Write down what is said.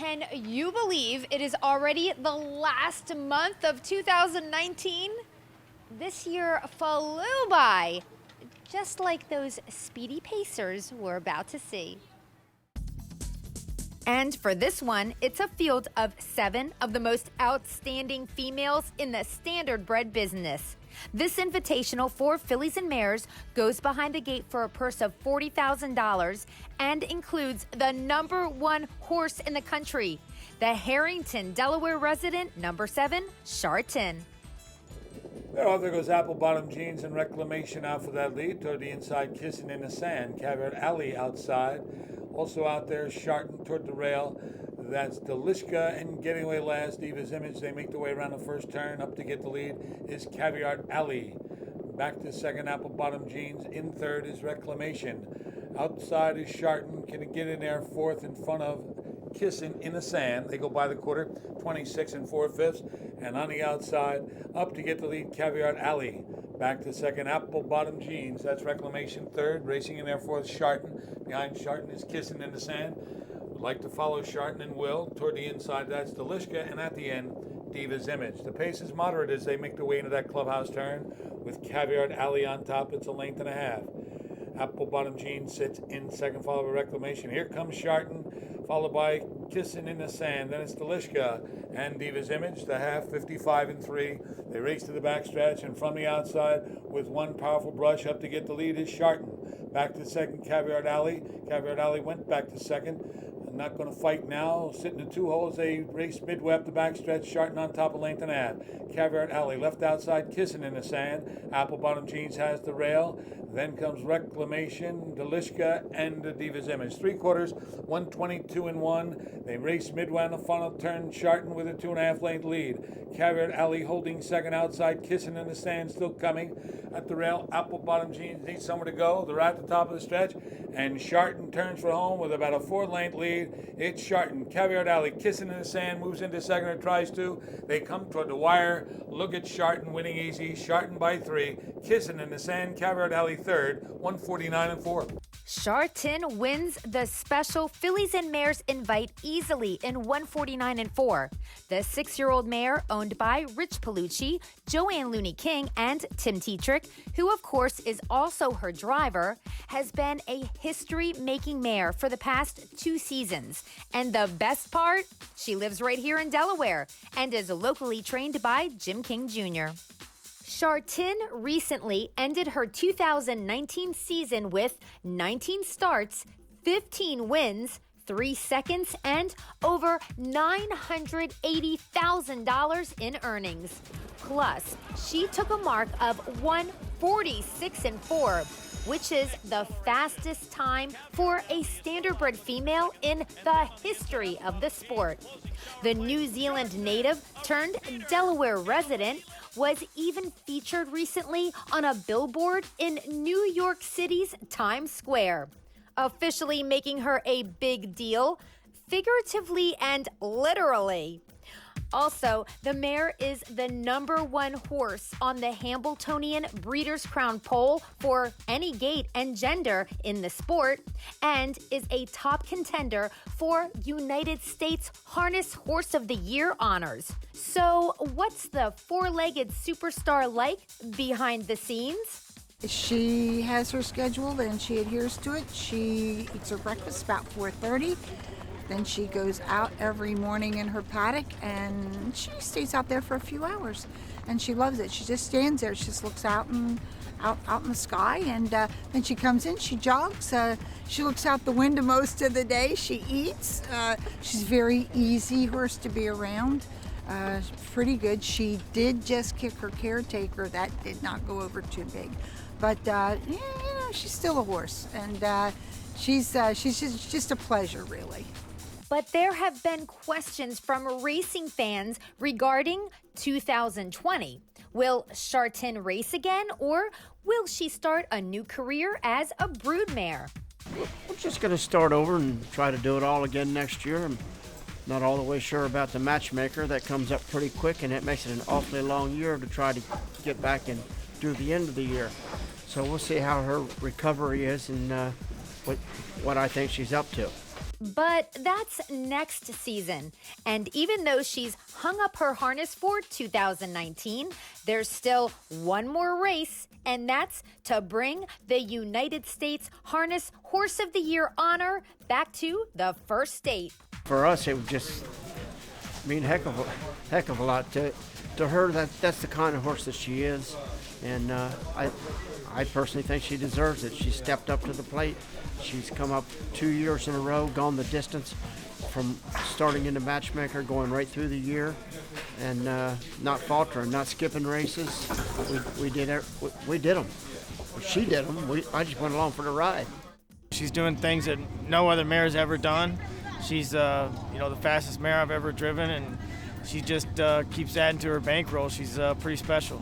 Can you believe it is already the last month of 2019? This year flew by, just like those speedy pacers we're about to see. And for this one, it's a field of 7 of the most outstanding females in the standardbred business. This invitational for fillies and mares goes behind the gate for a purse of $40,000 and includes the #1 horse in the country, the Harrington, Delaware resident, #7, Shartin. There goes Apple Bottom Jeans and Reclamation out for that lead. Toward the inside, Kissing in the Sand. Caveat Alley outside. Also out there, Shartin toward the rail. That's Delishka and getting away last. Diva's Image. They make their way around the first turn. Up to get the lead is Caveat Alley. Back to second, Apple Bottom Jeans. In third is Reclamation. Outside is Shartin. Can get in there fourth in front of Kissing in the Sand. They go by the quarter, 26 and 4/5. And on the outside, up to get the lead, Caveat Alley. Back to second, Apple Bottom Jeans. That's Reclamation third. Racing in there fourth, Shartin. Behind Shartin is Kissing in the Sand. Would like to follow Shartin and will. Toward the inside, that's Delishka. And at the end, Diva's Image. The pace is moderate as they make their way into that clubhouse turn. With Caveat Alley on top, it's a length and a half. Apple Bottom Jeans sits in second, followed by Reclamation. Here comes Shartin, followed by Kissing in the Sand. Then it's Delishka and Diva's Image, the half, 55 and 3. They race to the backstretch, and from the outside, with one powerful brush up to get the lead, is Shartin. Back to second, Caveat Alley. Caveat Alley went back to second. Not going to fight now. Sitting in 2 holes. They race midway up the backstretch. Shartin on top of length and a half. Caveat Alley left outside, Kissing in the Sand. Apple Bottom Jeans has the rail. Then comes Reclamation, Delishka, and the Diva's Image. 3/4, 122 and 1. They race midway on the final turn. Shartin with a 2.5 length lead. Caveat Alley holding second outside, Kissing in the Sand still coming. At the rail, Apple Bottom Jeans need somewhere to go. They're at the top of the stretch. And Shartin turns for home with about a 4-length lead. It's Shartin. Caveat Alley, Kissing in the Sand, moves into second or tries to. They come toward the wire. Look at Shartin winning easy. Shartin by 3. Kissing in the Sand, Caveat Alley third, 149 and 4. Shartin wins the special Fillies and Mares Invite easily in 149 and 4. The 6-year-old mare, owned by Rich Palucci, Joanne Looney King, and Tim Tetrick, who of course is also her driver, has been a history-making mare for the past 2 seasons. And the best part, she lives right here in Delaware and is locally trained by Jim King Jr. Shartin recently ended her 2019 season with 19 starts, 15 wins, 3 seconds, and over $980,000 in earnings. Plus, she took a mark of 146 and 4, which is the fastest time for a standardbred female in the history of the sport. The New Zealand native turned Delaware resident was even featured recently on a billboard in New York City's Times Square, officially making her a big deal, figuratively and literally. Also, the mare is the #1 horse on the Hambletonian Breeders' Crown poll for any gait and gender in the sport, and is a top contender for United States Harness Horse of the Year honors. So, what's the 4-legged superstar like behind the scenes? She has her schedule and she adheres to it. She eats her breakfast about 4:30. Then she goes out every morning in her paddock and she stays out there for a few hours. And she loves it. She just stands there. She just looks out in the sky, and then she comes in, she jogs. She looks out the window most of the day. She eats. She's very easy horse to be around. Pretty good. She did just kick her caretaker. That did not go over too big. But, she's still a horse. And she's just a pleasure, really. But there have been questions from racing fans regarding 2020. Will Shartin race again, or will she start a new career as a broodmare? We're just going to start over and try to do it all again next year. I'm not all the way sure about the matchmaker. That comes up pretty quick, and it makes it an awfully long year to try to get back and do the end of the year. So we'll see how her recovery is and what I think she's up to. But that's next season. And even though she's hung up her harness for 2019, there's still one more race, and that's to bring the United States Harness Horse of the Year honor back to the first state. For us, it would just mean heck of a lot to her. That's the kind of horse that she is, and I personally think she deserves it. She stepped up to the plate. She's come up 2 years in a row, gone the distance from starting in the matchmaker, going right through the year, and not faltering, not skipping races. We did them. She did them. I just went along for the ride. She's doing things that no other mare's ever done. She's the fastest mare I've ever driven, and she just keeps adding to her bankroll. She's pretty special.